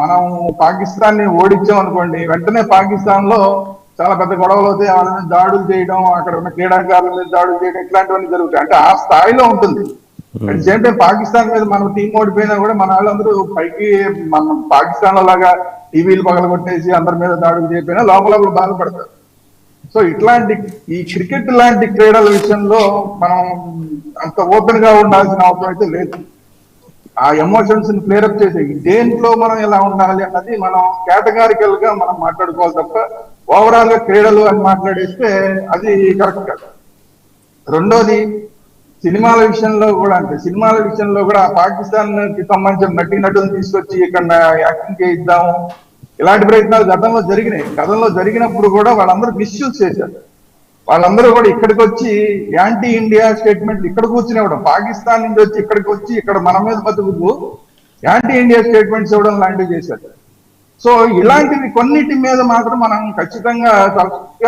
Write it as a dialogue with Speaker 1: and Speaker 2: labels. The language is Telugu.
Speaker 1: మనం పాకిస్తాన్ ని ఓడించాం అనుకోండి, వెంటనే పాకిస్తాన్ లో చాలా పెద్ద గొడవలు అవుతాయి, వాళ్ళ మీద దాడులు చేయడం, అక్కడ ఉన్న క్రీడాకారుల మీద దాడులు చేయడం, ఇట్లాంటివన్నీ జరుగుతాయి. అంటే ఆ స్థాయిలో ఉంటుంది. అట్ సేమ్ టైం పాకిస్తాన్ మీద మనం టీం ఓడిపోయినా కూడా మన వాళ్ళందరూ పైకి మనం పాకిస్తాన్ లో లాగా టీవీలు పగలగొట్టేసి అందరి మీద దాడులు చేయకపోయినా లోపల బాధపడతారు. సో ఇట్లాంటి ఈ క్రికెట్ లాంటి క్రీడల విషయంలో మనం అంత ఓపెన్ గా ఉండాల్సిన అవసరం అయితే లేదు. ఆ ఎమోషన్స్ ని క్లియరప్ చేసే దేంట్లో మనం ఎలా ఉండాలి అన్నది మనం కేటగారికల్ గా మనం మాట్లాడుకోవాలి తప్ప ఓవరాల్ గా క్రీడలు అని మాట్లాడేస్తే అది కరెక్ట్ కాదు. రెండోది, సినిమాల విషయంలో కూడా అంటే సినిమాల విషయంలో కూడా పాకిస్తాన్ కి సంబంధించిన నటీనటులను తీసుకొచ్చి ఇక్కడ యాక్టింగ్ చేయిద్దాము, ఇలాంటి ప్రయత్నాలు గతంలో జరిగినప్పుడు కూడా వాళ్ళందరూ మిస్యూజ్ చేశారు. వాళ్ళందరూ కూడా ఇక్కడికి వచ్చి యాంటీ ఇండియా స్టేట్మెంట్ ఇక్కడ కూర్చునేవడం, పాకిస్తాన్ నుంచి వచ్చి ఇక్కడికి వచ్చి ఇక్కడ మన మీద బతుకుతూ యాంటీ ఇండియా స్టేట్మెంట్స్ ఇవ్వడం లాంటివి చేశారు. సో ఇలాంటివి కొన్నిటి మీద మాత్రం మనం ఖచ్చితంగా